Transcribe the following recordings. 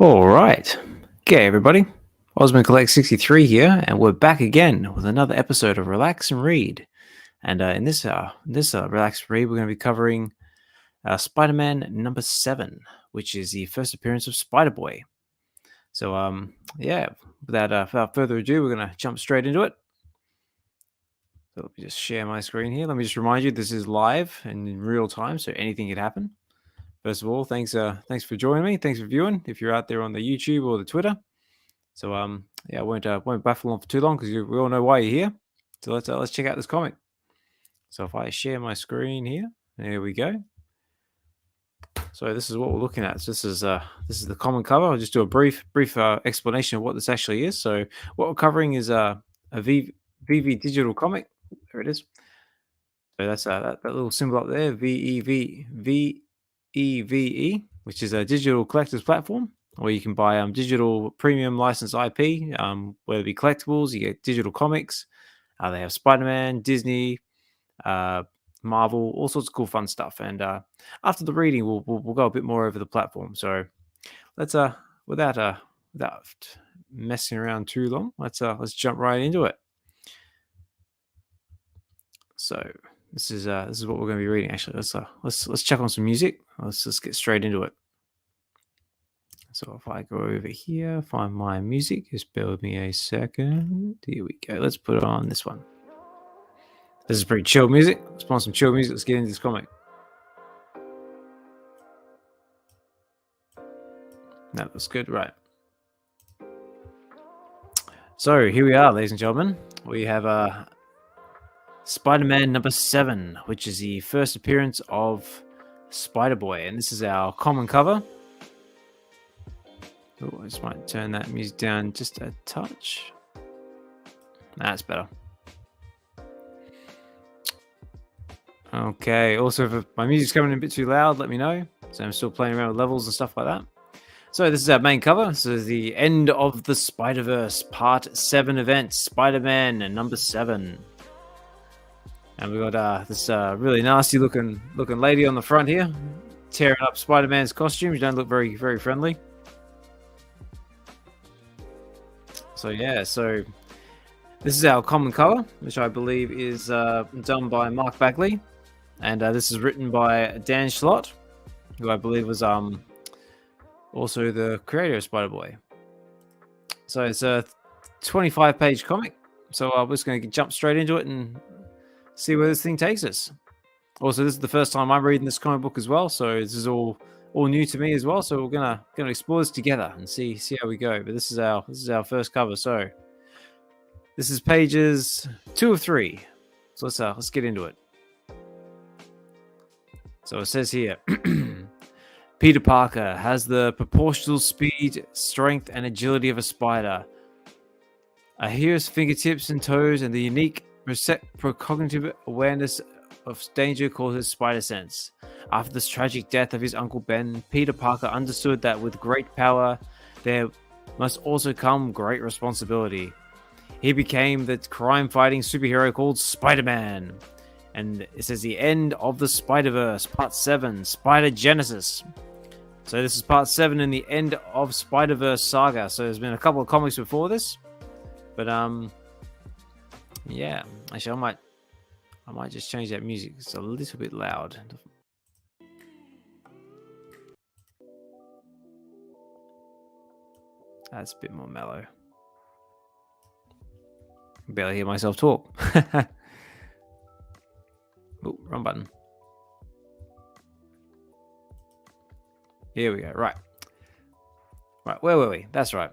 All right. Okay, everybody. Ozmankollects63 here, and we're back again with another episode of Relax and Read. And in this Relax and Read, we're going to be covering Spider-Man number 7, which is the first appearance of Spider-Boy. So, yeah, without further ado, we're going to jump straight into it. So let me just share my screen here. Let me just remind you, this is live and in real time, so anything could happen. First of all, thanks for joining me. Thanks for viewing. If you're out there on the YouTube or the Twitter, so yeah, I won't baffle on for too long because we all know why you're here. So let's check out this comic. So if I share my screen here, there we go. So this is what we're looking at. So this is the common cover. I'll just do a brief explanation of what this actually is. So what we're covering is a VeVe digital comic. There it is. So that's that little symbol up there, VeVe, which is a digital collectors platform where you can buy digital premium licensed IP, whether it be collectibles, you get digital comics. They have Spider-Man, Disney, Marvel, all sorts of cool fun stuff. And after the reading, we'll go a bit more over the platform. So let's without messing around too long, let's jump right into it. So this is what we're going to be reading. Actually, let's check on some music. Let's just get straight into it. So if I go over here, find my music, just bear with me a second. Here we go. Let's put on this one. This is pretty chill music. Let's put on some chill music. Let's get into this comic. That looks good, right? So here we are, ladies and gentlemen. We have Spider-Man number 7, which is the first appearance of Spider-Boy, and this is our common cover. Oh, I just might turn that music down just a touch. That's better. Okay, also if my music's coming in a bit too loud, let me know. So I'm still playing around with levels and stuff like that. So this is our main cover. This is the end of the Spider-Verse Part 7 event, Spider-Man number 7. And we got this really nasty looking lady on the front here, tearing up Spider-Man's costume. She don't look very, very friendly. So yeah, so this is our common cover, which I believe is done by Mark Bagley, and this is written by Dan Slott, who I believe was also the creator of Spider-Boy. So it's a 25-page comic. So we're just going to jump straight into it and see where this thing takes us. Also, this is the first time I'm reading this comic book as well, so this is all new to me as well. So we're gonna explore this together and see how we go. But this is our first cover. So this is pages 2 of 3. So let's get into it. So it says here, Peter Parker has the proportional speed, strength, and agility of a spider. A hero's fingertips and toes, and the unique precognitive awareness of danger called his spider sense. After the tragic death of his Uncle Ben, Peter Parker understood that with great power, there must also come great responsibility. He became the crime-fighting superhero called Spider-Man. And it says the end of the Spider-Verse, Part 7, Spider-Genesis. So this is Part 7 in the end of Spider-Verse saga. So there's been a couple of comics before this. But, yeah. Actually, I might just change that music. It's a little bit loud. That's a bit more mellow. I can barely hear myself talk. Oh, wrong button. Here we go. Right, where were we? That's right.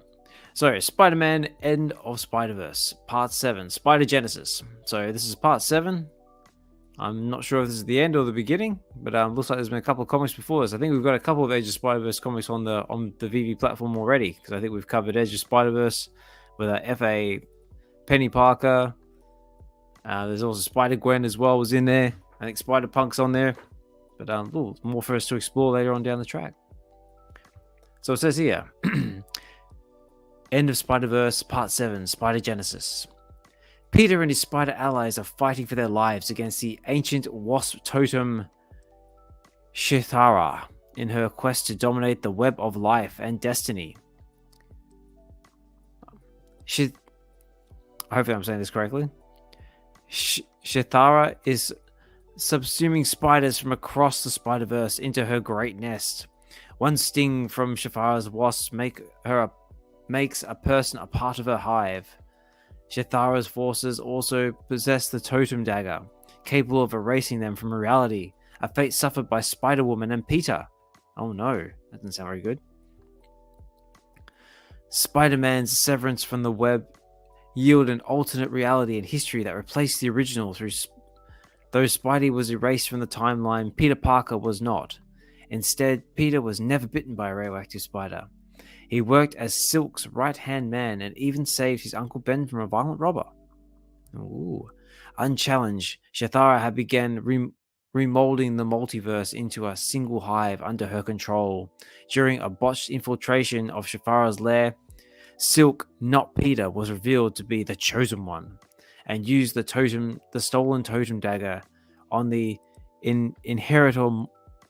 So, Spider-Man End of Spider-Verse, Part 7, Spider-Genesis. So, this is Part 7. I'm not sure if this is the end or the beginning, but looks like there's been a couple of comics before this. I think we've got a couple of Edge of Spider-Verse comics on the VeVe platform already, because I think we've covered Edge of Spider-Verse with F.A Penny Parker. There's also Spider-Gwen as well was in there. I think Spider-Punk's on there. But more for us to explore later on down the track. So it says here, End of Spider-Verse Part 7, Spider-Genesis. Peter and his spider allies are fighting for their lives against the ancient wasp totem Shithara in her quest to dominate the web of life and destiny. Hopefully I'm saying this correctly. Shithara is subsuming spiders from across the Spider-Verse into her great nest. One sting from Shithara's wasp makes a person a part of her hive. Shithara's forces also possess the totem dagger, capable of erasing them from reality, a fate suffered by Spider-Woman and Peter. Oh no, that doesn't sound very good. Spider-Man's severance from the web yielded an alternate reality and history that replaced the original. Though Spidey was erased from the timeline, Peter Parker was not. Instead, Peter was never bitten by a radioactive spider. He worked as Silk's right-hand man and even saved his Uncle Ben from a violent robber. Ooh. Unchallenged, Shithara had begun remolding the multiverse into a single hive under her control. During a botched infiltration of Shithara's lair, Silk, not Peter, was revealed to be the Chosen One, and used the stolen totem dagger on the Inheritor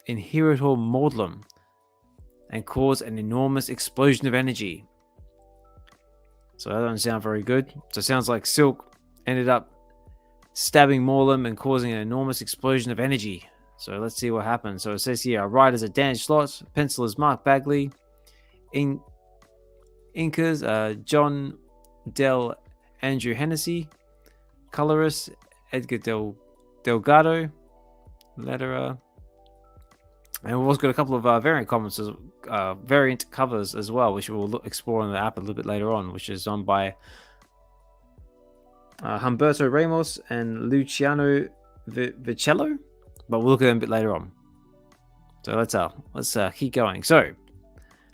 Maudlin, and caused an enormous explosion of energy. So that doesn't sound very good. So it sounds like Silk ended up stabbing Maudlin and causing an enormous explosion of energy. So let's see what happens. So it says here, our writers are Dan Slott, pencilers Mark Bagley, inkers John Del Andrew Hennessy, colorist Edgar Delgado, letterer. And we've also got a couple of variant covers as well, which we'll explore on the app a little bit later on, which is done by Humberto Ramos and Luciano Vicello, but we'll look at them a bit later on. So let's keep going. So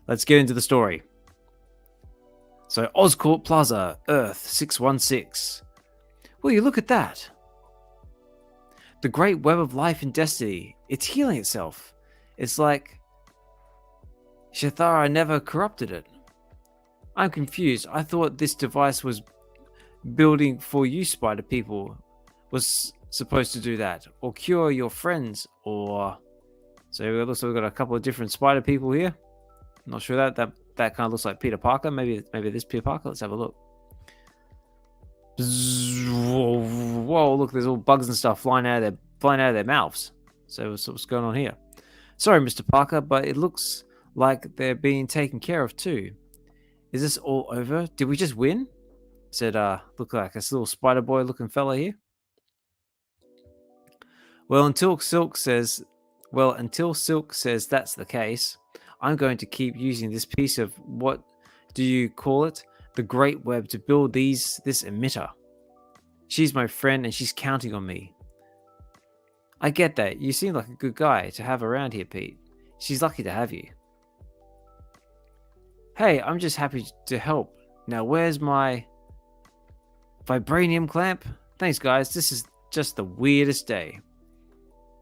let's get into the story. So Oscorp Plaza, Earth 616. Will you look at that? The great web of life and destiny. It's healing itself. It's like Shithara never corrupted it. I'm confused. I thought this device was building for you spider people. Was supposed to do that. Or cure your friends. Or... So it looks like we've got a couple of different spider people here. Not sure that kind of looks like Peter Parker. Maybe this Peter Parker. Let's have a look. Whoa, look, there's all bugs and stuff flying out of their mouths. So what's going on here? Sorry, Mr. Parker, but it looks like they're being taken care of too. Is this all over? Did we just win? Said, look like this little Spider-Boy looking fella here. Well, until Silk says that's the case, I'm going to keep using this piece of, what do you call it? The Great Web to build this emitter. She's my friend and she's counting on me. I get that. You seem like a good guy to have around here, Pete. She's lucky to have you. Hey, I'm just happy to help. Now, where's my vibranium clamp? Thanks, guys. This is just the weirdest day.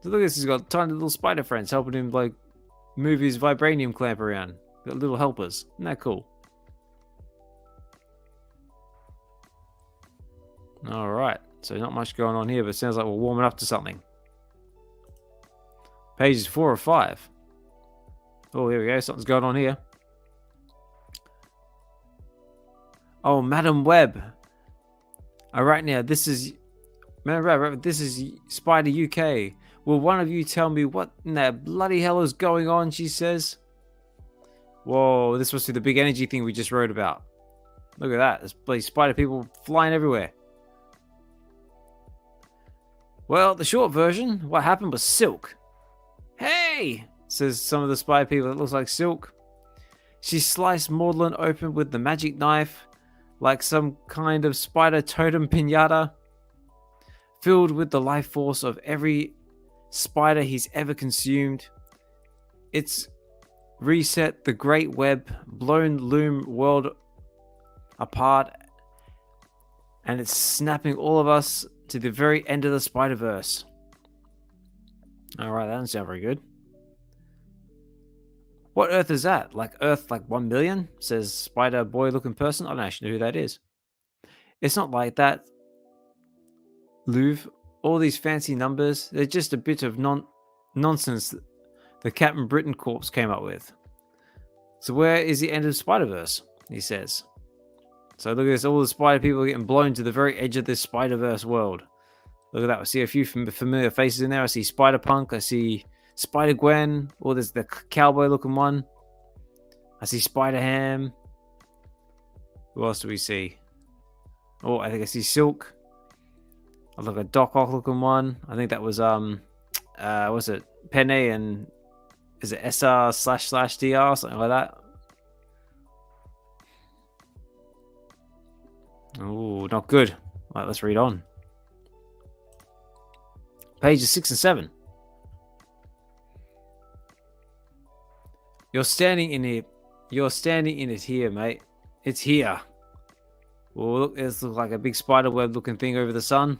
So look at this. He's got tiny little spider friends helping him, like, move his vibranium clamp around. Got little helpers. Isn't that cool? Alright. So not much going on here, but it sounds like we're warming up to something. Pages 4 or 5. Oh, here we go. Something's going on here. Oh, Madam Web. All right, now this is Spider UK. Will one of you tell me what in the bloody hell is going on? She says. Whoa, this must be the big energy thing we just wrote about. Look at that. There's bloody spider people flying everywhere. Well, the short version, what happened was Silk. Hey, says some of the spider people that looks like Silk. She sliced Maudlin open with the magic knife, like some kind of spider totem pinata. filled with the life force of every spider he's ever consumed. It's reset the great web, blown loom world apart, and it's snapping all of us to the very end of the Spider-Verse. Alright, that doesn't sound very good. What Earth is that? Like Earth like 1 million? Says Spider-Boy looking person. I don't actually know who that is. It's not like that, Louvre. All these fancy numbers, they're just a bit of nonsense the Captain Britain Corps came up with. So where is the end of Spider-Verse? He says. So look at this, all the spider people are getting blown to the very edge of this Spider-Verse world. Look at that, I see a few familiar faces in there. I see Spider-Punk, I see Spider-Gwen, oh, there's the cowboy looking one. I see Spider-Ham. Who else do we see? Oh, I think I see Silk. I look at Doc Ock looking one. I think that was what's it? Penne and is it SR//DR, something like that. Oh, not good. Right, let's read on. Pages 6 and 7. You're standing in it. You're standing in it here, mate. It's here. Well, look, this looks like a big spider web looking thing over the sun.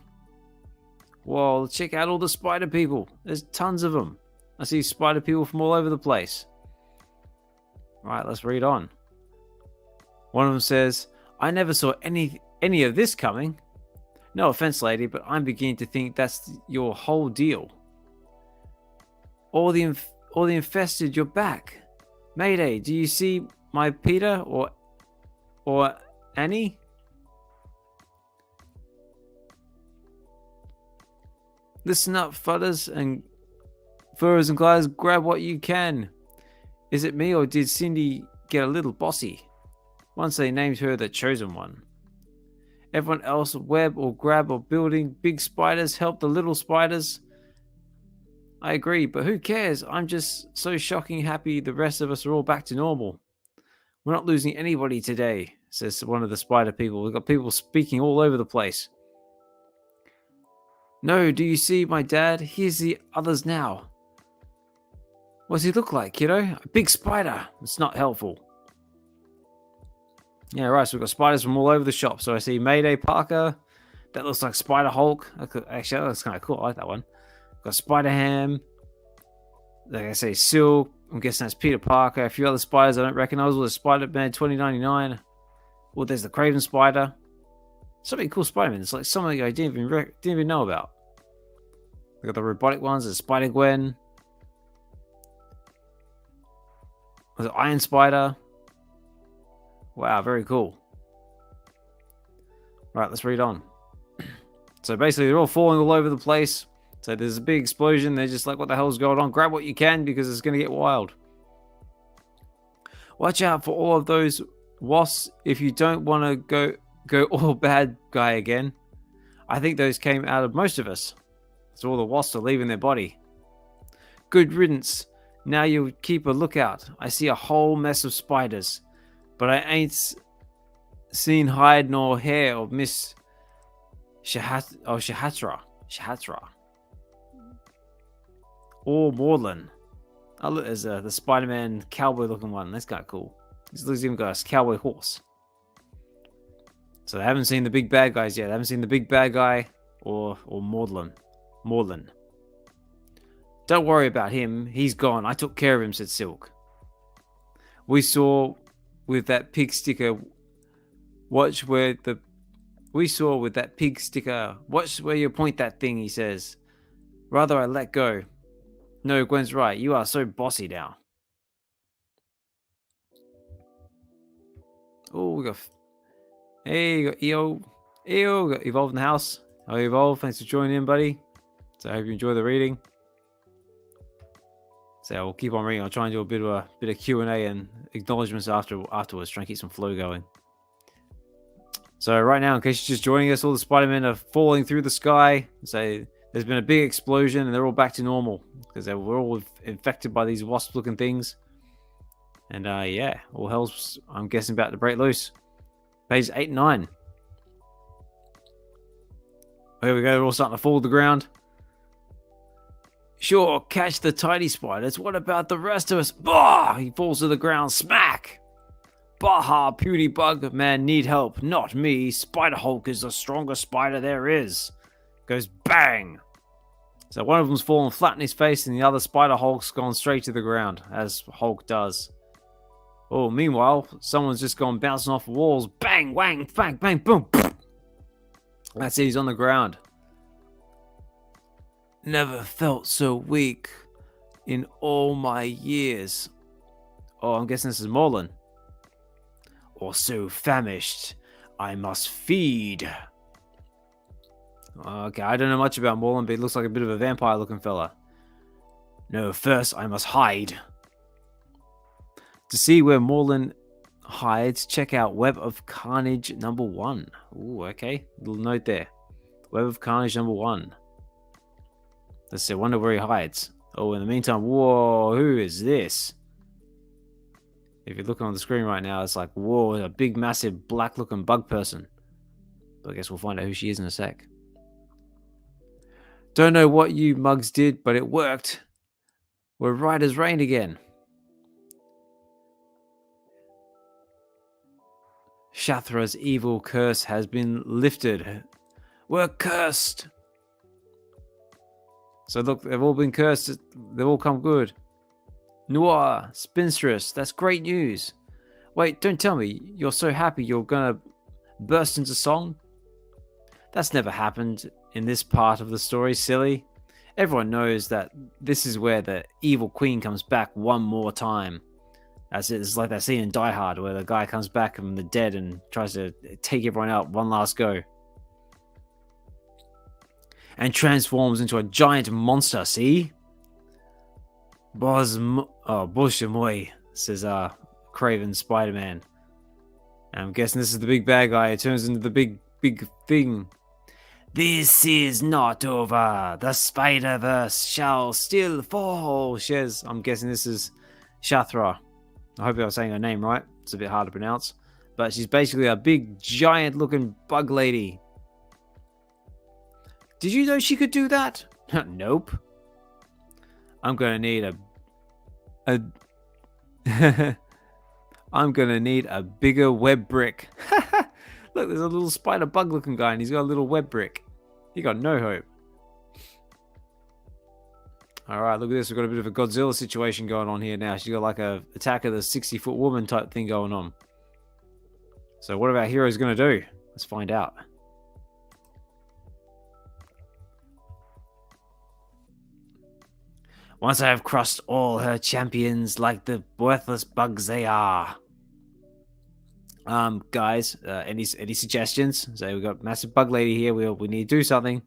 Whoa, check out all the spider people. There's tons of them. I see spider people from all over the place. Right, let's read on. One of them says, I never saw any of this coming. No offense, lady, but I'm beginning to think that's your whole deal. All the infested, you're back. Mayday, do you see my Peter or Annie? Listen up, furrows and gliders, grab what you can. Is it me or did Cindy get a little bossy? Once they named her the chosen one. Everyone else web or grab or building big spiders help the little spiders. I agree, but who cares? I'm just so shocking happy the rest of us are all back to normal. We're not losing anybody today, says one of the spider people. We've got people speaking all over the place. No, do you see my dad? Here's the others now. What does he look like, kiddo? A big spider. It's not helpful. Yeah, right, so we've got spiders from all over the shop. So I see Mayday Parker. That looks like Spider Hulk. Actually, that looks kind of cool. I like that one. Got Spider Ham. Like I say, Silk. I'm guessing that's Peter Parker. A few other spiders I don't recognize. There's Spider-Man 2099. Well, there's the Craven Spider. So many cool Spider-Man. It's like something I didn't even know about. We got the robotic ones. There's Spider-Gwen. There's Iron Spider. Wow, very cool. Right, let's read on. So basically, they're all falling all over the place. So there's a big explosion. They're just like, what the hell's going on? Grab what you can because it's going to get wild. Watch out for all of those wasps if you don't want to go all bad guy again. I think those came out of most of us. So all the wasps are leaving their body. Good riddance. Now you keep a lookout. I see a whole mess of spiders. But I ain't seen hide nor hair of Miss Shahatra. Or Maudlin. Oh, look, there's the Spider-Man cowboy looking one. That's kind of cool. This looks even got a cowboy horse. So they haven't seen the big bad guys yet. They haven't seen the big bad guy or Maudlin. Don't worry about him. He's gone. I took care of him, said Silk. We saw with that pig sticker. Watch where you point that thing, he says. Rather I let go. No, Gwen's right. You are so bossy now. Oh, we got... Hey, you got EO. EO, got Evolve in the house. How Evolve? Thanks for joining in, buddy. So I hope you enjoy the reading. So we'll keep on reading. I'll try and do a bit of Q&A and acknowledgements afterwards. Try and keep some flow going. So right now, in case you're just joining us, all the Spider-Men are falling through the sky. So there's been a big explosion and they're all back to normal because they were all infected by these wasp-looking things. And yeah, all hell's, I'm guessing, about to break loose. Pages 8 and 9. Here we go, they're all starting to fall to the ground. Sure, catch the tiny spiders. What about the rest of us? Bah! He falls to the ground. Smack! Baha, puny bug man need help. Not me. Spider Hulk is the strongest spider there is. Goes bang! So one of them's fallen flat in his face and the other Spider Hulk's gone straight to the ground, as Hulk does. Oh, meanwhile, someone's just gone bouncing off the walls. Bang, wang, bang, bang, boom. That's it, he's on the ground. Never felt so weak in all my years. Oh, I'm guessing this is Morlun. Or so famished, I must feed. Okay, I don't know much about Morlun, but he looks like a bit of a vampire-looking fella. No, first I must hide. To see where Morlun hides, check out Web of Carnage #1. Ooh, okay. Little note there. Web of Carnage #1. Let's see, I wonder where he hides. Oh, in the meantime, whoa, who is this? If you're looking on the screen right now, it's like, whoa, a big, massive, black-looking bug person. But I guess we'll find out who she is in a sec. Don't know what you mugs did, but it worked. We're right as rain again. Shathra's evil curse has been lifted. We're cursed. So look, they've all been cursed. They've all come good. Noir, spinstress, that's great news. Wait, don't tell me you're so happy you're gonna burst into song? That's never happened in this part of the story, silly. Everyone knows that this is where the evil queen comes back one more time. That's it. It's like that scene in Die Hard where the guy comes back from the dead and tries to take everyone out one last go. And transforms into a giant monster, see? Bolshemoy, says Craven Spider-Man. I'm guessing this is the big bad guy. It turns into the big thing. This is not over. The Spider-Verse shall still fall, says. I'm guessing this is Shathra. I hope I'm saying her name right. It's a bit hard to pronounce. But she's basically a big, giant-looking bug lady. Did you know she could do that? Nope. I'm gonna need I'm gonna need a bigger web brick. Look, there's a little spider bug looking guy and he's got a little web brick. He got no hope. Alright, look at this. We've got a bit of a Godzilla situation going on here now. She's got like a Attack of the 60-foot woman type thing going on. So what are our heroes gonna do? Let's find out. Once I have crushed all her champions like the worthless bugs they are. Guys, any suggestions? So we've got massive bug lady here. We need to do something.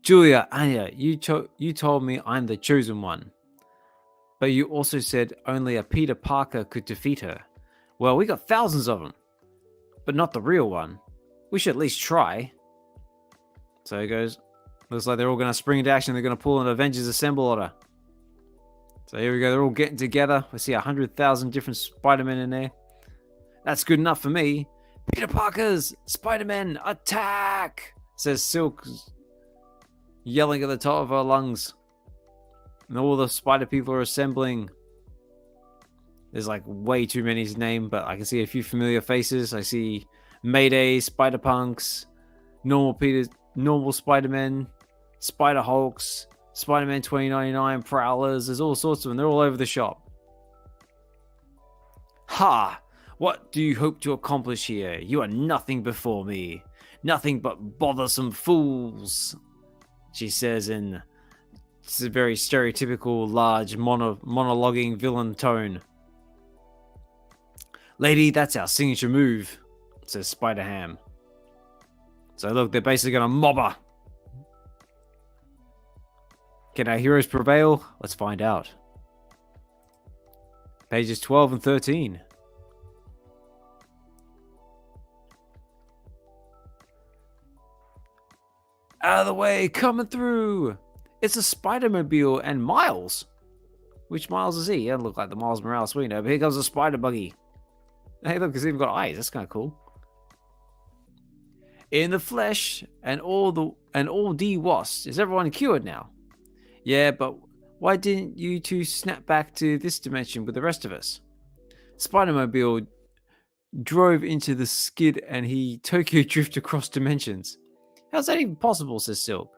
Julia, Anya, you told me I'm the chosen one. But you also said only a Peter Parker could defeat her. Well, we got thousands of them. But not the real one. We should at least try. So he goes... Looks like they're all going to spring into action. They're going to pull an Avengers Assemble order. So here we go. They're all getting together. I see 100,000 different Spider-Men in there. That's good enough for me. Peter Parker's Spider-Man attack! Says Silk, yelling at the top of her lungs. And all the Spider people are assembling. There's like way too many to name, but I can see a few familiar faces. I see Mayday, Spider-Punks, normal Spider-Man, Spider-Hulks, Spider-Man 2099, Prowlers. There's all sorts of them. They're all over the shop. Ha! What do you hope to accomplish here? You are nothing before me. Nothing but bothersome fools. She says in a very stereotypical, large, monologuing villain tone. Lady, that's our signature move, says Spider-Ham. So look, they're basically going to mob her. Can our heroes prevail? Let's find out. Pages 12 and 13. Out of the way, coming through. It's a Spider-Mobile and Miles. Which Miles is he? He doesn't look like the Miles Morales we know, but here comes a Spider Buggy. Hey, look, he's even got eyes. That's kind of cool. In the flesh, and all the wasps. Is everyone cured now? Yeah, but why didn't you two snap back to this dimension with the rest of us? Spider-Mobile drove into the skid and he Tokyo drift across dimensions. How's that even possible, says Silk.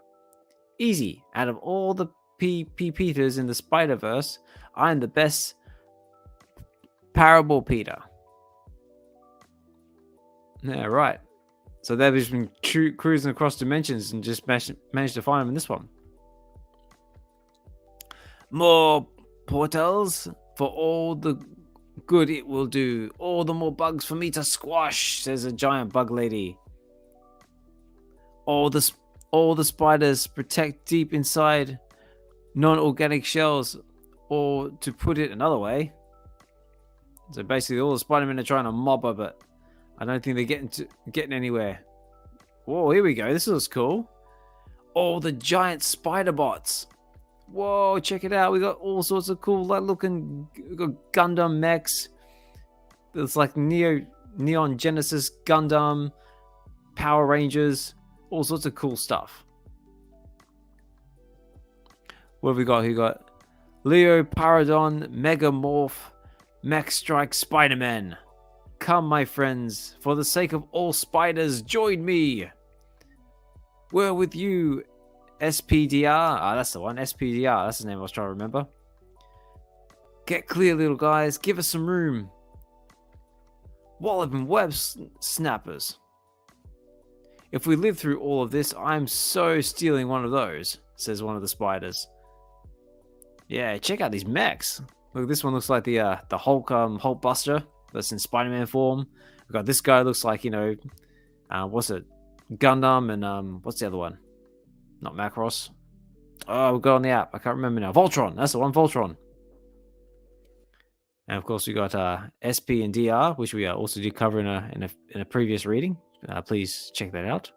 Easy. Out of all the Peters in the Spider-Verse, I'm the best Parable Peter. Yeah, right. So they've just been cruising across dimensions and just managed to find him in this one. More portals for all the good it will do. All the more bugs for me to squash, says a giant bug lady. All the spiders protect deep inside non-organic shells, or to put it another way. So basically all the Spider-Men are trying to mob her, but I don't think they're getting anywhere. Whoa, here we go. This looks cool. All the giant spider bots. Whoa, check it out. We got all sorts of cool looking Gundam mechs. There's like Neon Genesis Gundam, Power Rangers, all sorts of cool stuff. What have we got? We got Leo Paradon, Megamorph, Mech Strike Spider-Man. Come, my friends, for the sake of all spiders, join me. We're with you, SPDR. Ah, that's the one. SPDR. That's the name I was trying to remember. Get clear, little guys. Give us some room. Wallop and web snappers. If we live through all of this, I'm so stealing one of those, says one of the spiders. Yeah, check out these mechs. Look, this one looks like the Hulk Buster that's in Spider-Man form. We've got this guy looks like, what's it? Gundam and what's the other one? Not Macross. Oh, we've got on the app. I can't remember now. Voltron. That's the one. Voltron. And of course we got SP and DR, which we also did cover in a previous reading. Please check that out.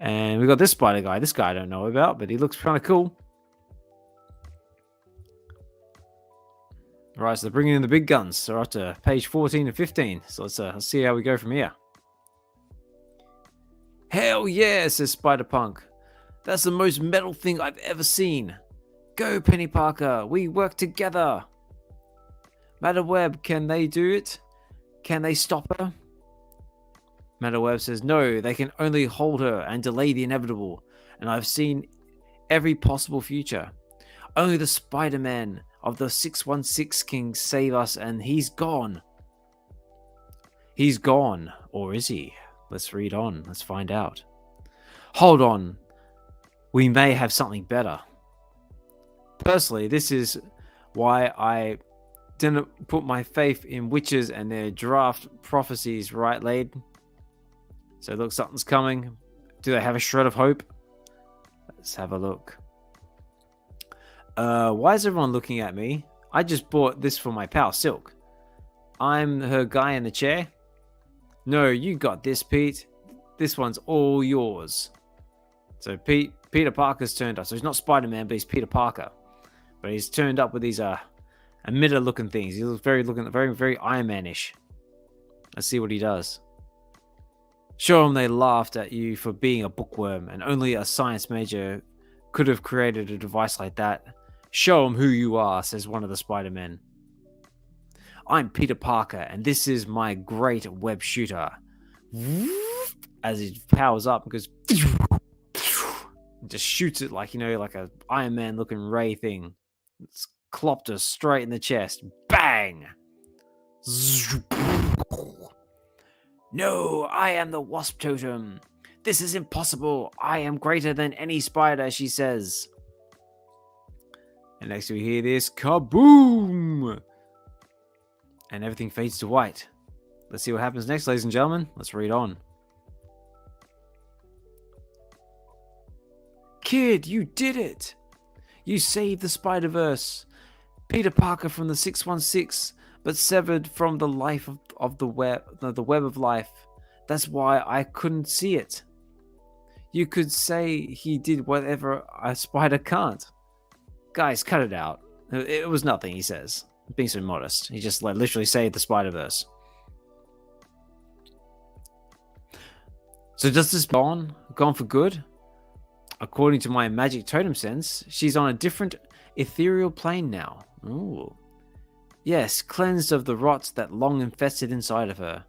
And we got this spider guy. This guy I don't know about, but he looks kind of cool. Right, so they're bringing in the big guns. So we're up to page 14 and 15. So let's see how we go from here. Hell yeah, says Spider-Punk. That's the most metal thing I've ever seen. Go, Penny Parker. We work together. Madam Web, can they do it? Can they stop her? Madam Web says, no, they can only hold her and delay the inevitable. And I've seen every possible future. Only the Spider-Man of the 616 can save us, and he's gone. He's gone, or is he? Let's read on. Let's find out. Hold on. We may have something better. Personally, this is why I didn't put my faith in witches and their draft prophecies, right, Lade? So look, something's coming. Do they have a shred of hope? Let's have a look. Why is everyone looking at me? I just bought this for my pal, Silk. I'm her guy in the chair. No, you got this, Pete. This one's all yours. So Peter Parker's turned up. So he's not Spider-Man, but he's Peter Parker. But he's turned up with these emitter-looking things. He looks very Iron Man-ish. Let's see what he does. Show them they laughed at you for being a bookworm, and only a science major could have created a device like that. Show them who you are, says one of the Spider-Men. I'm Peter Parker, and this is my great web shooter. As he powers up and goes, just shoots it like a Iron Man looking ray thing. It's clopped her straight in the chest. Bang! No, I am the Wasp Totem. This is impossible. I am greater than any spider, she says. And next we hear this kaboom! And everything fades to white. Let's see what happens next, ladies and gentlemen. Let's read on. Kid, you did it! You saved the Spider-Verse. Peter Parker from the 616, but severed from the life of the web of life. That's why I couldn't see it. You could say he did whatever a spider can't. Guys, cut it out. It was nothing, he says. Being so modest. He just literally saved the Spider-Verse. So does this gone for good? According to my magic totem sense, she's on a different ethereal plane now. Ooh. Yes, cleansed of the rot that long infested inside of her.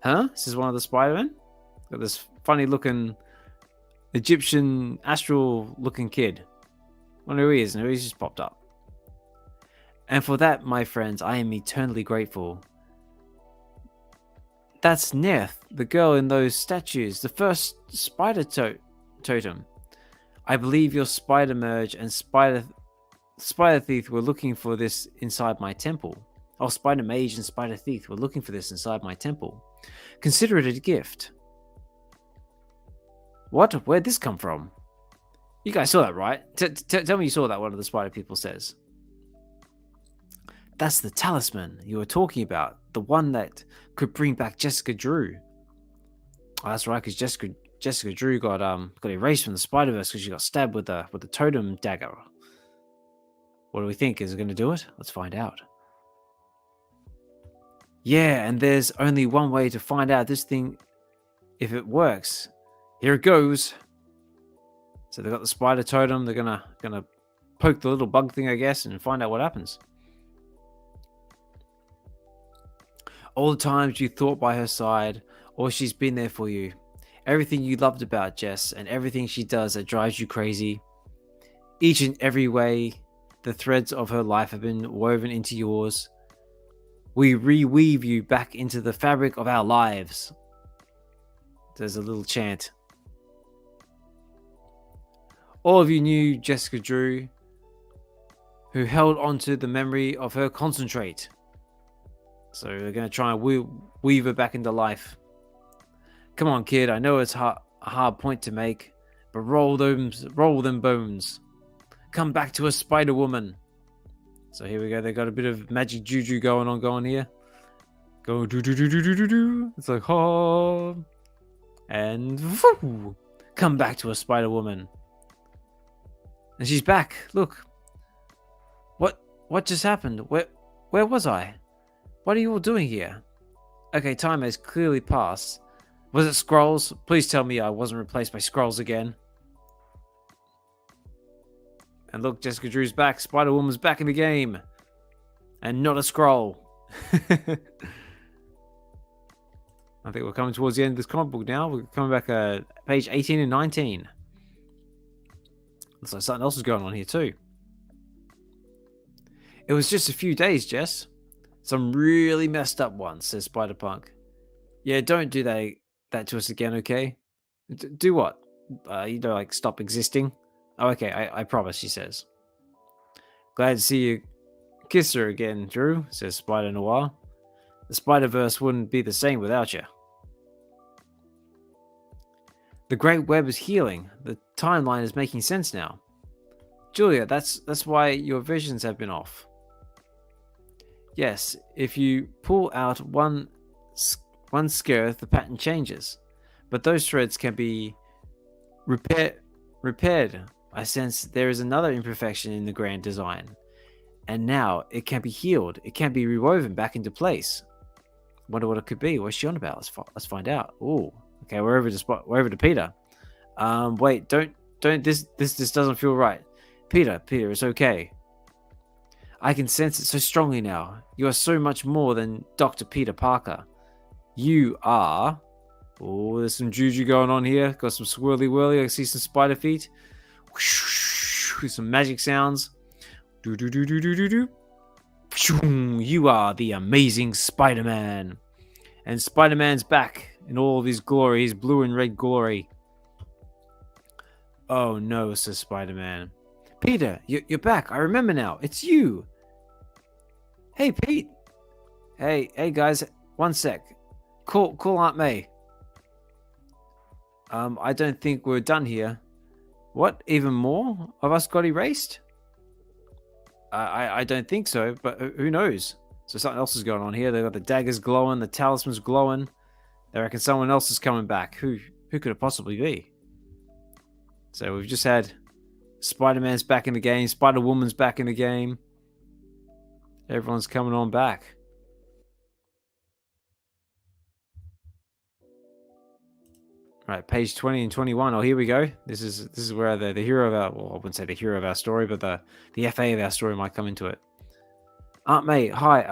Huh? This is one of the Spider-Men? Got this funny looking Egyptian astral looking kid. Wonder who he is and who he's just popped up. And for that, my friends, I am eternally grateful. That's Neth, the girl in those statues, the first spider totem. I believe your Spider Merge and Spider Thief were looking for this inside my temple. Oh, Spider Mage and Spider Thief were looking for this inside my temple. Consider it a gift. What? Where'd this come from? You guys saw that, right? Tell me you saw that, one of the spider people says. That's the talisman you were talking about. The one that could bring back Jessica Drew. Oh, that's right, because Jessica Drew got erased from the Spider-Verse because she got stabbed with the totem dagger. What do we think? Is it going to do it? Let's find out. Yeah, and there's only one way to find out this thing if it works. Here it goes. So they've got the spider totem. They're gonna poke the little bug thing, I guess, and find out what happens. All the times you thought by her side, or she's been there for you. Everything you loved about Jess, and everything she does that drives you crazy. Each and every way, the threads of her life have been woven into yours. We reweave you back into the fabric of our lives. There's a little chant. All of you knew Jessica Drew, who held onto the memory of her concentrate. So they're going to try and weave her back into life. Come on, kid. I know it's a hard point to make, but roll them bones. Come back to a Spider-Woman. So here we go. They got a bit of magic juju going on here. Go do do do do do do do. It's like oh, and woo, come back to a Spider-Woman. And she's back. Look. What just happened? Where was I? What are you all doing here? Okay, time has clearly passed. Was it Skrulls? Please tell me I wasn't replaced by Skrulls again. And look, Jessica Drew's back. Spider-Woman's back in the game. And not a Skrull. I think we're coming towards the end of this comic book now. We're coming back at page 18 and 19. Looks like something else is going on here too. It was just a few days, Jess. Some really messed up ones, says Spider-Punk. Yeah, don't do that to us again, okay? Do what? Like stop existing? Oh, okay, I promise, she says. Glad to see you kiss her again, Drew, says Spider Noir. The Spider-Verse wouldn't be the same without you. The Great Web is healing. The timeline is making sense now. Julia, that's why your visions have been off. Yes, if you pull out one skirt, the pattern changes. But those threads can be repaired. I sense there is another imperfection in the grand design. And now it can be healed. It can be rewoven back into place. Wonder what it could be. What's she on about? Let's find out. Ooh. Okay, we're over to Peter. Wait, don't this doesn't feel right. Peter, it's okay. I can sense it so strongly now. You are so much more than Dr. Peter Parker. You are... Oh, there's some juju going on here. Got some swirly whirly. I see some spider feet. Some magic sounds. Do do do do do do do. You are the amazing Spider-Man. And Spider-Man's back in all of his glory. His blue and red glory. Oh no, says Spider-Man. Peter, you're back. I remember now. It's you. Hey, Pete. Hey guys. One sec. Call Aunt May. I don't think we're done here. What? Even more of us got erased? I don't think so, but who knows? So something else is going on here. They've got the daggers glowing, the talisman's glowing. They reckon someone else is coming back. Who could it possibly be? So we've just had Spider-Man's back in the game. Spider-Woman's back in the game. Everyone's coming on back. Right, page 20 and 21. Oh, here we go. This is where the hero of our, well, I wouldn't say the hero of our story, but the FA of our story might come into it. Aunt May, hi.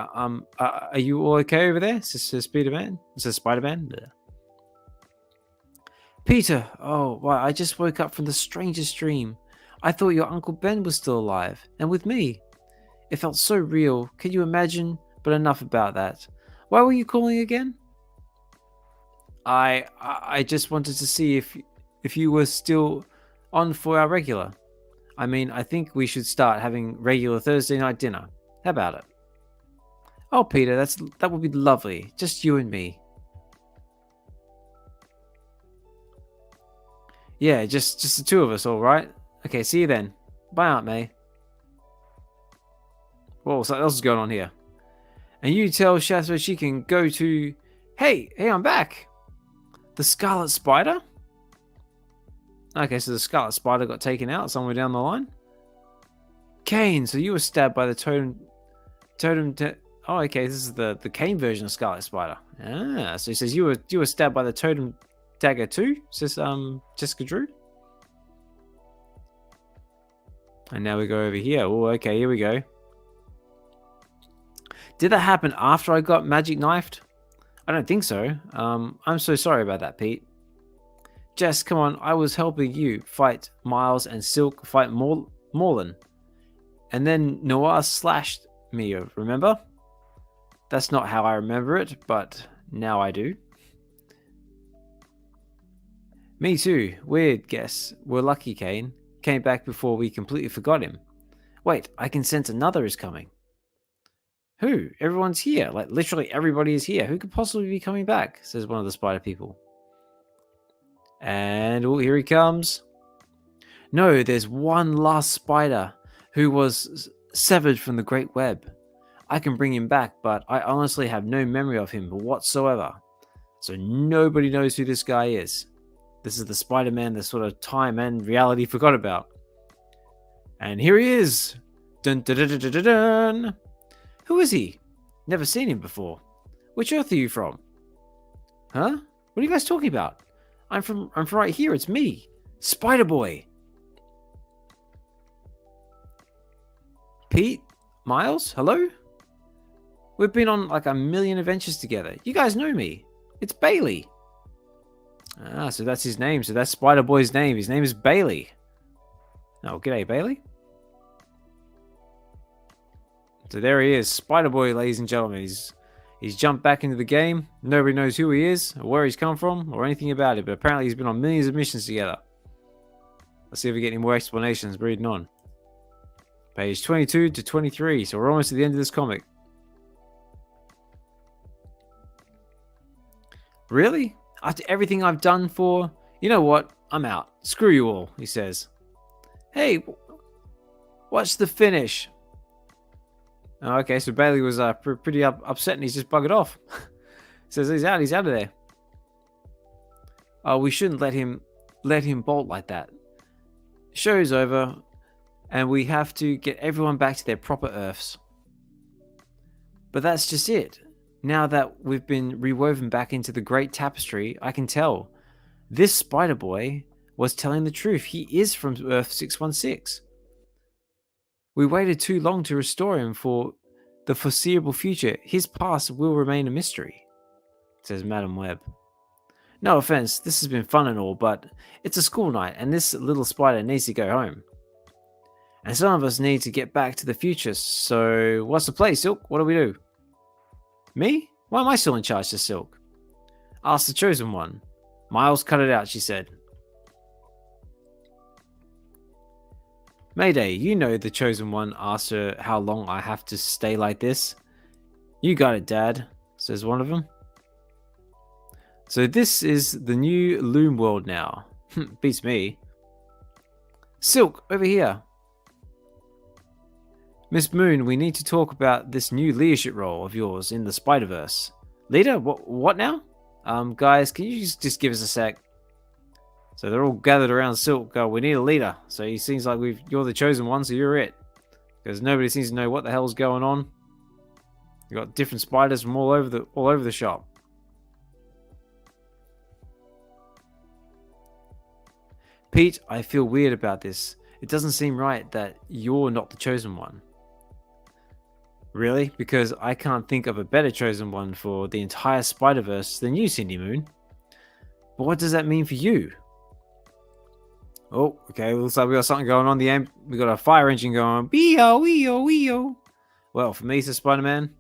Are you all okay over there? Says Spider-Man. Says Spider-Man. Peter, oh, why? I just woke up from the strangest dream. I thought your Uncle Ben was still alive and with me. It felt so real. Can you imagine? But enough about that. Why were you calling again? I just wanted to see if you were still on for our regular. I mean, I think we should start having regular Thursday night dinner. How about it? Oh, Peter, that would be lovely. Just you and me. Yeah, just the two of us, all right? Okay, see you then. Bye, Aunt May. Whoa, something else is going on here. And you tell Shasta she can go to... Hey, I'm back. The Scarlet Spider? Okay, so the Scarlet Spider got taken out somewhere down the line. Kane, so you were stabbed by the totem... Oh, okay, this is the Kane version of Scarlet Spider. Ah, so he says you were stabbed by the totem dagger too, says Jessica Drew. And now we go over here. Oh, okay, here we go. Did that happen after I got magic knifed? I don't think so. I'm so sorry about that, Pete. Jess, come on. I was helping you fight Miles and Silk fight Morlan. And then Noir slashed me, remember? That's not how I remember it, but now I do. Me too. Weird guess. We're lucky, Kane. Came back before we completely forgot him. Wait, I can sense another is coming. Who? Everyone's here. Like, literally everybody is here. Who could possibly be coming back? Says one of the spider people. And oh, here he comes. No, there's one last spider who was severed from the great web. I can bring him back, but I honestly have no memory of him whatsoever. So nobody knows who this guy is. This is the Spider-Man that sort of time and reality forgot about. And here he is. Dun, dun, dun, dun, dun, dun, dun. Who is he? Never seen him before. Which Earth are you from? Huh? What are you guys talking about? I'm from right here. It's me, Spider-Boy. Pete? Miles? Hello? We've been on like a million adventures together. You guys know me. It's Bailey. Ah, so that's his name. So that's Spider-Boy's name. His name is Bailey. Oh, g'day, Bailey. So there he is, Spider-Boy, ladies and gentlemen. He's jumped back into the game. Nobody knows who he is, or where he's come from, or anything about it. But apparently he's been on millions of missions together. Let's see if we get any more explanations. Reading on. Page 22 to 23. So we're almost at the end of this comic. Really? After everything I've done for... You know what? I'm out. Screw you all, he says. Hey, what's the finish? Oh, okay, so Bailey was pretty upset and he's just buggered off. Says he's out of there. Oh, we shouldn't let him bolt like that. Show's over and we have to get everyone back to their proper Earths. But that's just it. Now that we've been rewoven back into the great tapestry, I can tell. This Spider-Boy was telling the truth. He is from Earth 616. We waited too long to restore him for the foreseeable future. His past will remain a mystery, says Madam Webb. No offense, this has been fun and all, but it's a school night and this little spider needs to go home. And some of us need to get back to the future, so what's the play, Silk? What do we do? Me? Why am I still in charge to Silk? Ask the chosen one. Miles, cut it out, she said. Mayday, you know the chosen one asked her how long I have to stay like this. You got it, Dad, says one of them. So this is the new Loom world now. Beats me. Silk, over here. Miss Moon, we need to talk about this new leadership role of yours in the Spider-Verse. Leader? What now? Guys, can you just give us a sec? So they're all gathered around Silk. We need a leader. So he seems like you're the chosen one, so you're it. Because nobody seems to know what the hell's going on. You got different spiders from all over the shop. Pete, I feel weird about this. It doesn't seem right that you're not the chosen one. Really? Because I can't think of a better chosen one for the entire Spider-Verse than you, Cindy Moon. But what does that mean for you? Oh, okay. Looks like we got something going on. We got a fire engine going. Wee-oh, wee-oh, wee-oh. Well, for me, says Spider-Man,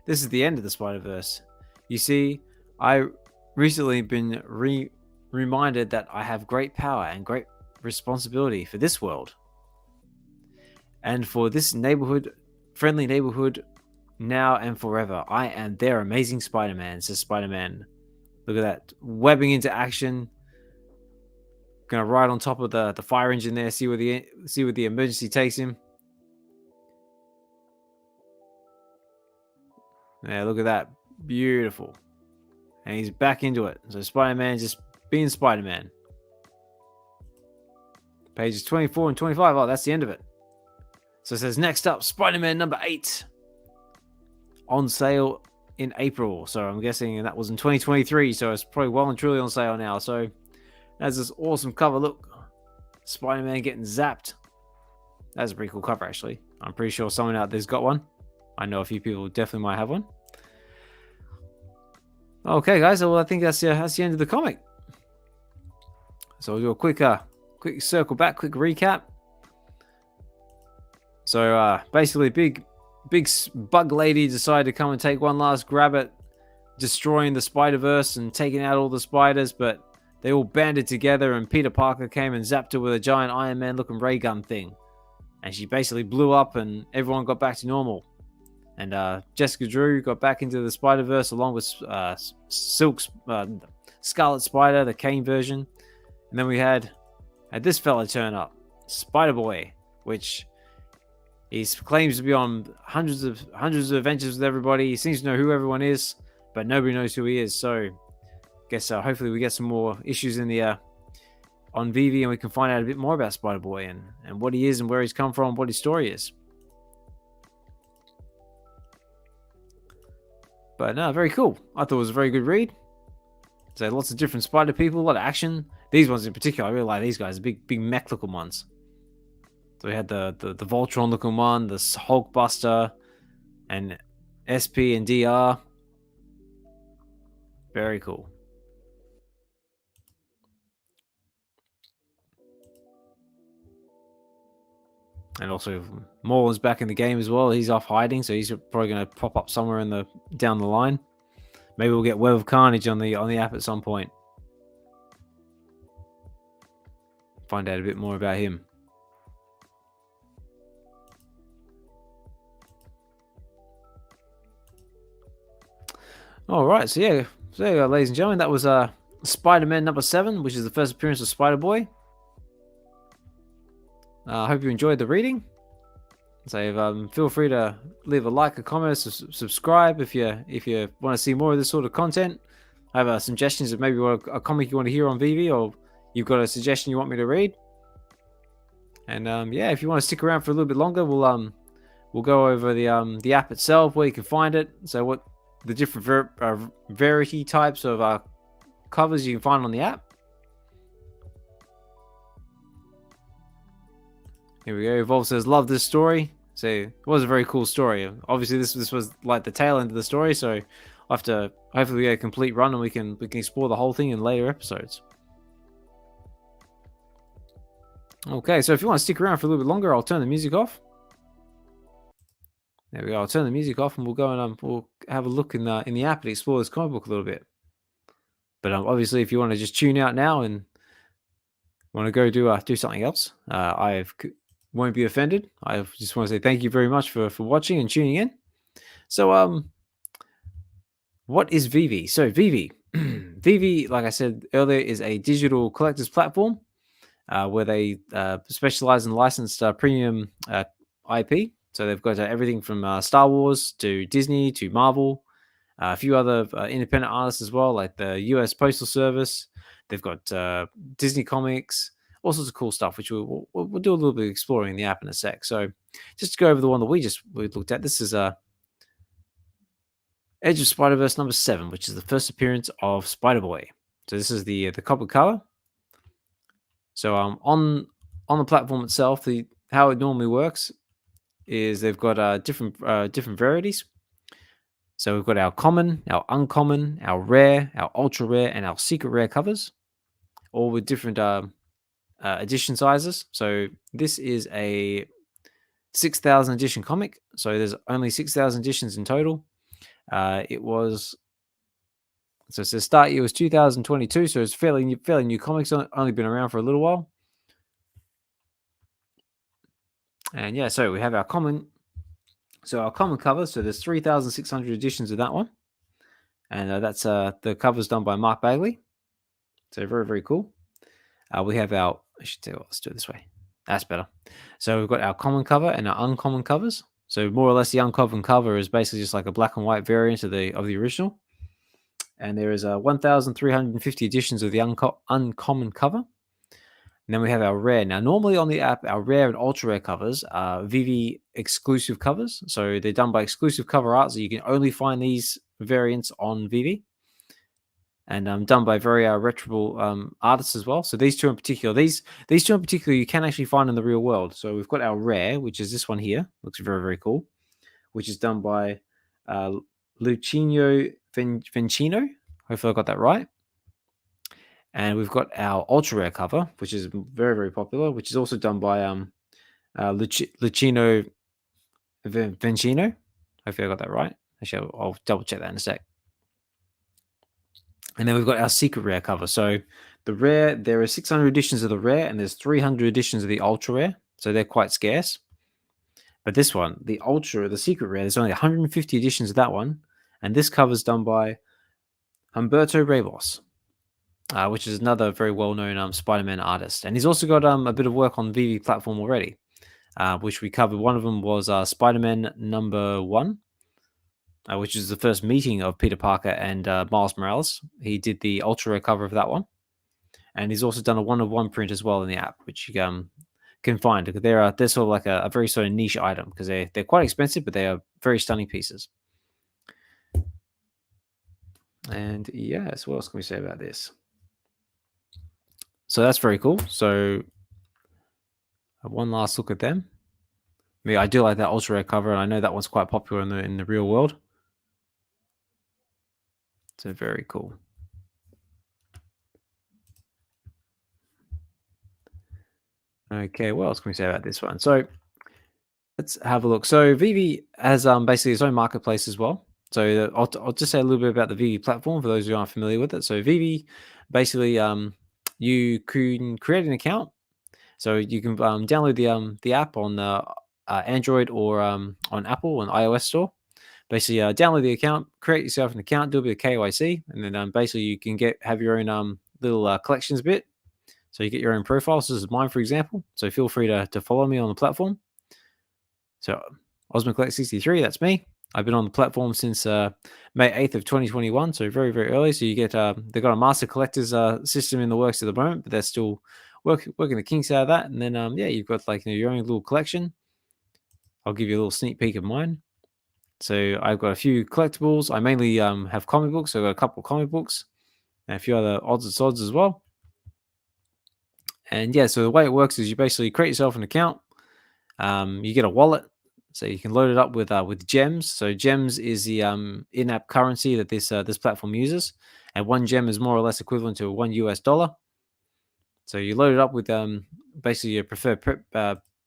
this is the end of the Spider-Verse. You see, I recently been reminded that I have great power and great responsibility for this world. And for this friendly neighborhood, now and forever. I am their amazing Spider-Man, says Spider-Man. Look at that. Webbing into action. Gonna ride on top of the fire engine there, see where the emergency takes him. Yeah, look at that. Beautiful. And he's back into it. So Spider-Man just being Spider-Man. Pages 24 and 25. Oh, that's the end of it. So it says, next up, Spider-Man number 8. On sale in April. So I'm guessing that was in 2023. So it's probably well and truly on sale now. So that's this awesome cover. Look. Spider-Man getting zapped. That's a pretty cool cover, actually. I'm pretty sure someone out there's got one. I know a few people definitely might have one. Okay, guys. Well, I think that's the end of the comic. So we'll do a quick circle back, quick recap. So basically, big bug lady decided to come and take one last grab at destroying the Spider-Verse and taking out all the spiders, but they all banded together and Peter Parker came and zapped her with a giant Iron Man looking ray gun thing. And she basically blew up and everyone got back to normal. And Jessica Drew got back into the Spider-Verse along with Silk's Scarlet Spider, the Kane version. And then we had this fella turn up, Spider-Boy, which he claims to be on hundreds of adventures with everybody. He seems to know who everyone is, but nobody knows who he is. So, I guess hopefully we get some more issues in the on VeVe and we can find out a bit more about Spider-Boy and what he is and where he's come from, what his story is. But no, very cool. I thought it was a very good read. So lots of different spider people, a lot of action. These ones in particular, I really like these guys, big mech looking ones. So we had the Voltron looking one, the Hulkbuster, and SP and DR. Very cool. And also Morland's back in the game as well. He's off hiding, so he's probably going to pop up somewhere down the line. Maybe we'll get Web of Carnage on the app at some point. Find out a bit more about him. All right, so there you go, ladies and gentlemen. That was Spider-Man number 7, which is the first appearance of Spider-Boy. I hope you enjoyed the reading. So feel free to leave a like, a comment, subscribe if you want to see more of this sort of content. I have suggestions of maybe a comic you want to hear on VeVe, or you've got a suggestion you want me to read. And if you want to stick around for a little bit longer, we'll go over the app itself, where you can find it. So what the different variety types of covers you can find on the app. Here we go. Evolve says, love this story. So it was a very cool story. Obviously, this was like the tail end of the story, so I'll have to hopefully get a complete run and we can explore the whole thing in later episodes. Okay, so if you want to stick around for a little bit longer, I'll turn the music off. There we go. I'll turn the music off and we'll go and we'll have a look in the app and explore this comic book a little bit. But obviously, if you want to just tune out now and want to go do something else, I won't be offended. I just want to say thank you very much for watching and tuning in. So, what is VeVe? So VeVe, VeVe, like I said earlier, is a digital collectors platform where they specialize in licensed premium IP. So they've got everything from Star Wars to Disney to Marvel, a few other independent artists as well, like the US Postal Service. They've got Disney Comics, all sorts of cool stuff, which we'll do a little bit of exploring in the app in a sec. So just to go over the one that we looked at, this is Edge of Spider-Verse number 7, which is the first appearance of Spider-Boy. So this is the comic cover. So on the platform itself, the how it normally works is they've got different varieties. So we've got our common, our uncommon, our rare, our ultra rare, and our secret rare covers, all with different edition sizes. So this is a 6,000 edition comic. So there's only 6,000 editions in total. It was so the start year was 2022. So it's fairly new comics. Only been around for a little while. And yeah, so we have our common. So our common cover. So there's 3,600 editions of that one, and that's the cover's done by Mark Bagley. So very cool. We have our. I should tell you what. Let's do it this way. That's better. So we've got our common cover and our uncommon covers. So more or less, the uncommon cover is basically just like a black and white variant of the original. And there is 1,350 editions of the uncommon cover. And then we have our rare. Now, normally on the app, our rare and ultra rare covers are VeVe exclusive covers. So they're done by exclusive cover art. So you can only find these variants on VeVe. And done by very reputable artists as well. So these two in particular, these two in particular, you can actually find in the real world. So we've got our rare, which is this one here. Looks very cool. Which is done by Lucinio Vincino. Hopefully I got that right. And we've got our ultra rare cover, which is very popular, which is also done by Lucino Vincino. Hopefully I got that right. Actually, I'll double check that in a sec. And then we've got our secret rare cover. So the rare, there are 600 editions of the rare, and there's 300 editions of the ultra rare. So they're quite scarce. But this one, the ultra, the secret rare, there's only 150 editions of that one. And this cover's done by Humberto Ramos, which is another very well-known Spider-Man artist. And he's also got a bit of work on the VeVe platform already, which we covered. One of them was Spider-Man #1, which is the first meeting of Peter Parker and Miles Morales. He did the ultra rare cover of that one. And he's also done a one-of-one print as well in the app, which you can find. They're sort of like a very sort of niche item because they're quite expensive, but they are very stunning pieces. And yes, what else can we say about this? So that's very cool. So one last look at them. I mean, I do like that ultra rare cover, and I know that one's quite popular in the real world. So very cool. Okay, what else can we say about this one? So let's have a look. So VeVe has basically its own marketplace as well. So I'll just say a little bit about the VeVe platform for those who aren't familiar with it. So VeVe, basically, you can create an account. So you can download the app on Android or on Apple on iOS store. Basically, download the account, create yourself an account, do a bit of KYC, and then basically you can have your own little collections bit. So you get your own profile. So this is mine, for example. So feel free to follow me on the platform. So Ozmankollects63, that's me. I've been on the platform since May 8th of 2021, so very early. So you get they've got a master collectors system in the works at the moment, but they're still working the kinks out of that. And then yeah, you've got like your own little collection. I'll give you a little sneak peek of mine. So I've got a few collectibles. I mainly have comic books. So I've got a couple of comic books and a few other odds and sods as well. And yeah, so the way it works is you basically create yourself an account. You get a wallet, so you can load it up with gems. So gems is the in-app currency that this platform uses, and one gem is more or less equivalent to $1. So you load it up with basically your preferred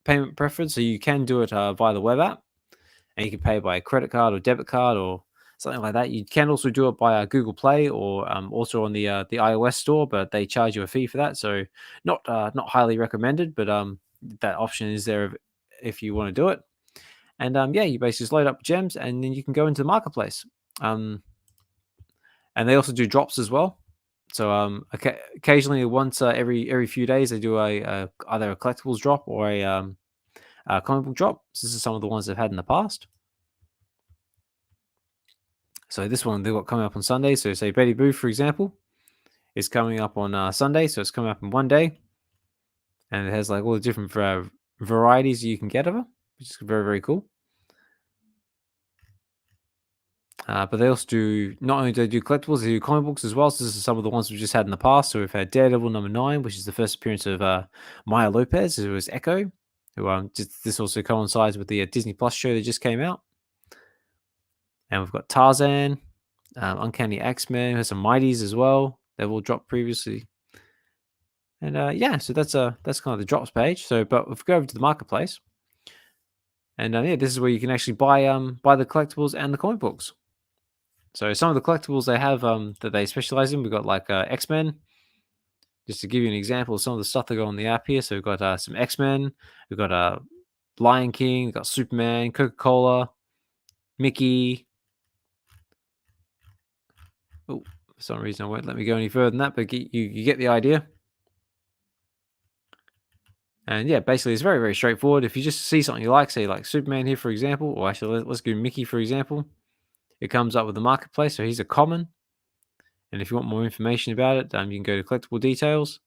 payment preference. So you can do it via the web app, and you can pay by a credit card or debit card or something like that. You can also do it by Google Play or also on the iOS store, but they charge you a fee for that. So not highly recommended, but that option is there if you want to do it. And yeah, you basically just load up gems, and then you can go into the marketplace. And they also do drops as well. So occasionally, once every few days, they do either a collectibles drop or a comic book drop. So this is some of the ones they've had in the past. So this one they've got coming up on Sunday. So say Betty Boo, for example, is coming up on Sunday. So it's coming up in one day, and it has like all the different varieties you can get of her, which is very cool. But they also do, not only do they do collectibles, they do comic books as well. So this is some of the ones we've just had in the past. So we've had Daredevil #9, which is the first appearance of Maya Lopez, who was Echo. Who this also coincides with the Disney Plus show that just came out. And we've got Tarzan, Uncanny X-Men, who has some Mighties as well. They've all dropped previously. And yeah, so that's kind of the drops page. So, but if we go over to the marketplace, and yeah, this is where you can actually buy the collectibles and the comic books. So some of the collectibles they have that they specialize in, we've got like X-Men. Just to give you an example of some of the stuff that go on the app here. So we've got some X-Men, we've got Lion King, we've got Superman, Coca-Cola, Mickey. Oh, for some reason I won't let me go any further than that, but you get the idea. And yeah, basically it's very, very straightforward. If you just see something you like, say like Superman here, for example, or actually let's do Mickey, for example. It comes up with the marketplace. So he's a common. And if you want more information about it, you can go to collectible details.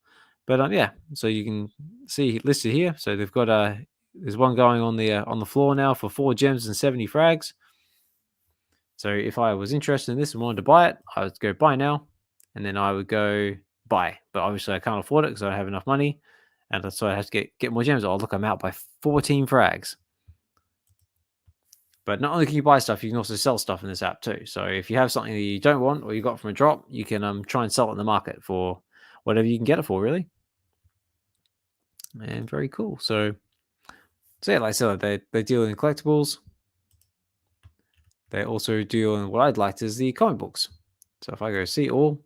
But yeah, so you can see listed here. So they've got there's one going on the floor now for 4 gems and 70 frags. So if I was interested in this and wanted to buy it, I would go buy now, and then I would go buy. But obviously I can't afford it because I don't have enough money, and so I have to get more gems. Oh look, I'm out by 14 frags. But not only can you buy stuff, you can also sell stuff in this app too. So if you have something that you don't want or you got from a drop, you can try and sell it in the market for whatever you can get it for, really. And very cool. So yeah, like I said, they deal in collectibles. They also deal in what I'd like is the comic books. So if I go see all,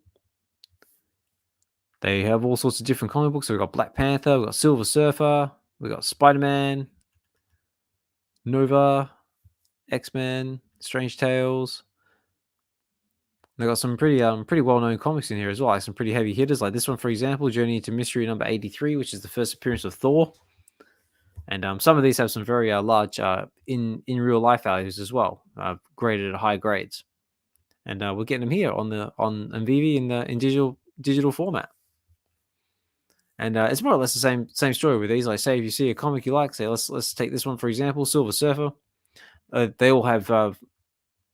they have all sorts of different comic books. So we've got Black Panther, we've got Silver Surfer, we've got Spider-Man, Nova, X-Men, Strange Tales. They've got some pretty well-known comics in here as well, like some pretty heavy hitters, like this one, for example, Journey into Mystery number 83, which is the first appearance of Thor. And some of these have some very large in real life values as well, graded at high grades. And we're getting them here on VeVe in digital format. And it's more or less the same story with these. Like, say if you see a comic you like, say let's take this one for example, Silver Surfer. They all have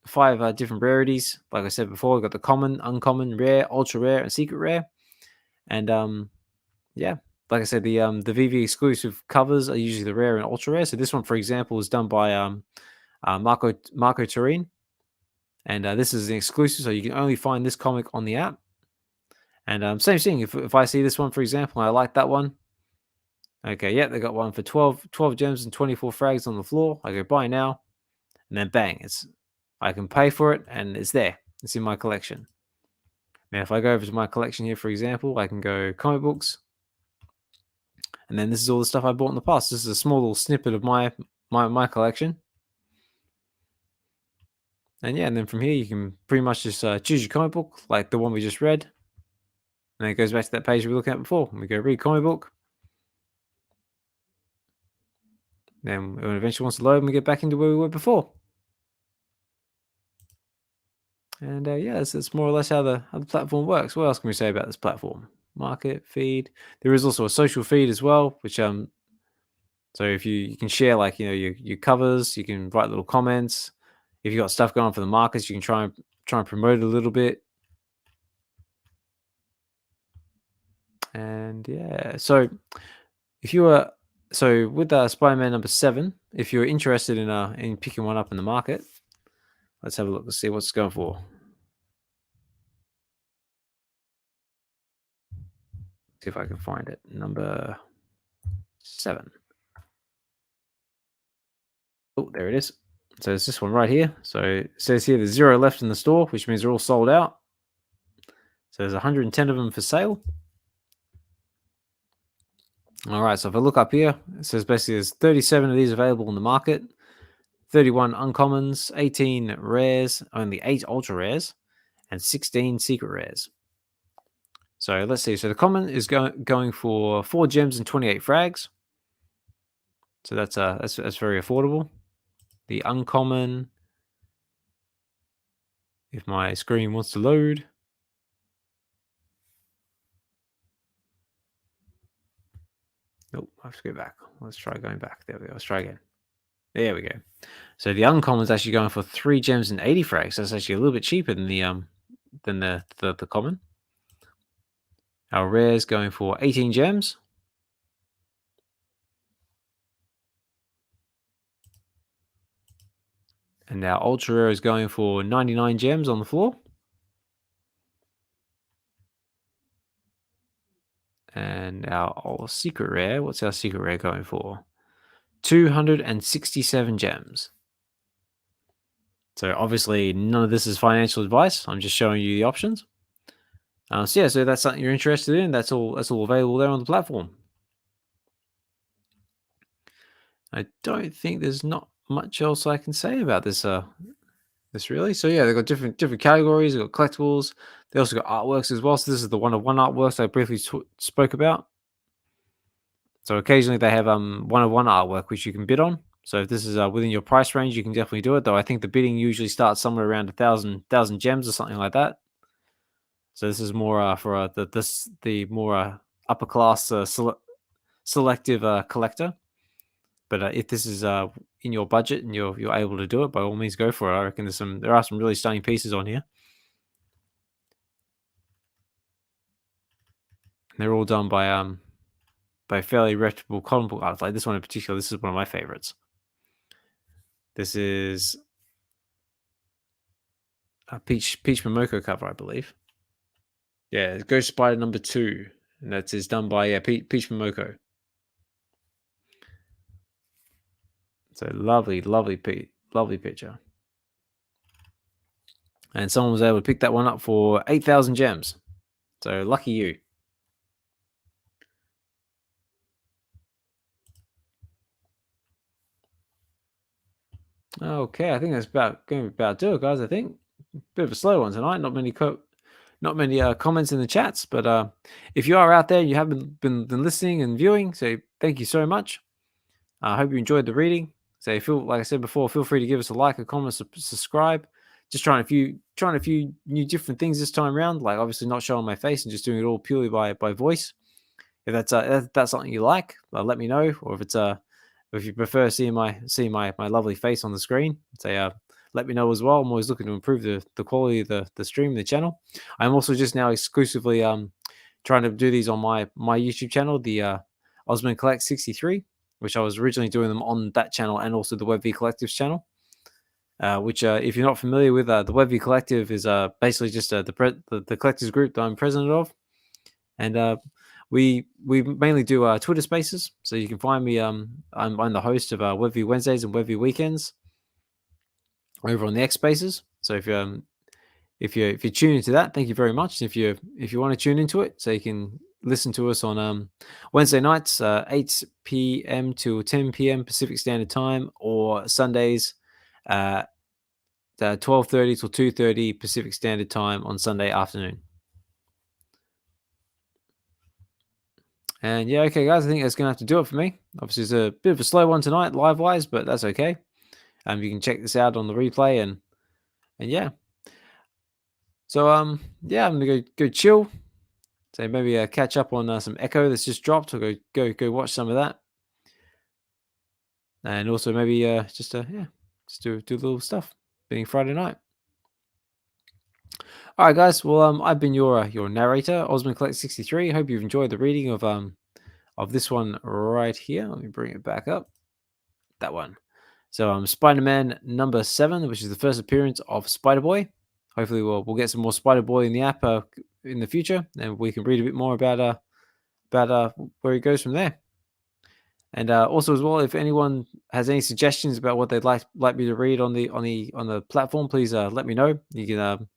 5 different rarities. Like I said before, we've got the common, uncommon, rare, ultra rare, and secret rare. And yeah, like I said, the VeVe exclusive covers are usually the rare and ultra rare. So this one, for example, is done by Marco Turin, and this is an exclusive, so you can only find this comic on the app. And same thing, if I see this one, for example, and I like that one, okay, yeah, they got one for 12 gems and 24 frags on the floor. I go buy now, and then bang, I can pay for it, and it's there. It's in my collection. Now, if I go over to my collection here, for example, I can go comic books, and then this is all the stuff I bought in the past. This is a small little snippet of my collection. And yeah, and then from here you can pretty much just choose your comic book, like the one we just read. And then it goes back to that page we were looking at before. And we go read comic book. Then when it eventually wants to load, we get back into where we were before. And yeah, that's more or less how the platform works. What else can we say about this platform? Market feed. There is also a social feed as well, which so if you can share like your covers, you can write little comments. If you got stuff going on for the markets, you can try and promote it a little bit. And yeah, so if you were with Spider-Man number 7, if you're interested in picking one up in the market, let's have a look and see what's going for. See if I can find it. Number 7. Oh, there it is. So it's this one right here. So it says here there's 0 left in the store, which means they're all sold out. So there's 110 of them for sale. All right, so if I look up here, it says basically there's 37 of these available in the market, 31 uncommons, 18 rares, only 8 ultra rares, and 16 secret rares. So let's see. So the common is going for 4 gems and 28 frags. So that's very affordable. The uncommon, if my screen wants to load. Nope, I have to go back. Let's try going back. There we go. Let's try again. There we go. So the uncommon is actually going for 3 gems and 80 frags. That's actually a little bit cheaper than the common. Our rare is going for 18 gems. And our ultra rare is going for 99 gems on the floor. And our secret rare, what's our secret rare going for? 267 gems. So obviously none of this is financial advice. I'm just showing you the options. So yeah, so that's something you're interested in. That's all available there on the platform. I don't think there's not much else I can say about this really. So yeah, they've got different categories. They've got collectibles. They also got artworks as well. So this is the one-of-one artworks I briefly spoke about. So occasionally they have one-of-one artwork which you can bid on. So if this is within your price range, you can definitely do it. Though I think the bidding usually starts somewhere around 1,000 gems or something like that. So this is more for the more upper class selective collector. But if this is in your budget and you're able to do it, by all means go for it. I reckon there are some really stunning pieces on here. They're all done by fairly reputable comic book artists. Like this one in particular, this is one of my favorites. This is a Peach Momoko cover, I believe. Yeah, Ghost Spider #2, and that is done by Peach Momoko. So lovely picture. And someone was able to pick that one up for 8,000 gems. So lucky you. Okay, I think that's going to be about do it, guys. I think bit of a slow one tonight. Not many comments in the chats, but if you are out there, and you haven't been listening and viewing, so thank you so much. I hope you enjoyed the reading. So like I said before, feel free to give us a like, a comment, subscribe. Just trying a few new different things this time around. Like obviously not showing my face and just doing it all purely by voice. If that's something you like, let me know. Or if you prefer seeing my lovely face on the screen, say let me know as well. I'm always looking to improve the quality of the stream, the channel. I'm also just now exclusively trying to do these on my YouTube channel, the Ozmankollects63, which I was originally doing them on that channel and also the VeVe Collective's channel. Which, if you're not familiar with, the VeVe Collective is basically just the collectors group that I'm president of, and we mainly do Twitter Spaces. So you can find me. I'm the host of VeVe Wednesdays and VeVe Weekends over on the X Spaces. So if you tune into that, thank you very much. If you want to tune into it, so you can listen to us on Wednesday nights, 8 p.m. to 10 p.m. Pacific Standard Time, or Sundays, 12:30 till 2:30 Pacific Standard Time on Sunday afternoon. And yeah, okay, guys, I think that's gonna have to do it for me. Obviously, it's a bit of a slow one tonight, live-wise, but that's okay. You can check this out on the replay, and yeah. So yeah, I'm gonna go chill. So maybe catch up on some Echo that's just dropped, or go watch some of that, and also maybe just do a little stuff, being Friday night. All right, guys. Well, I've been your narrator, Ozmankollects63. Hope you've enjoyed the reading of this one right here. Let me bring it back up. That one. So Spider-Man #7, which is the first appearance of Spider-Boy. Hopefully we'll get some more Spider-Boy in the app in the future, and we can read a bit more about where he goes from there. And also as well, if anyone has any suggestions about what they'd like me to read on the platform, please let me know. You can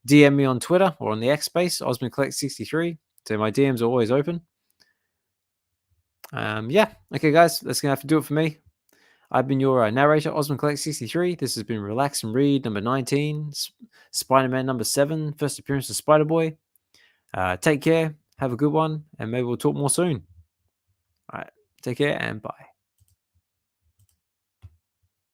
DM me on Twitter or on the X space, Ozmankollects63. So my DMs are always open. Yeah. Okay, guys, that's gonna have to do it for me. I've been your narrator, Ozmankollects63. This has been Relax and Read number 19, Spider-Man #7, first appearance of Spider-Boy. Take care, have a good one, and maybe we'll talk more soon. All right, take care and bye.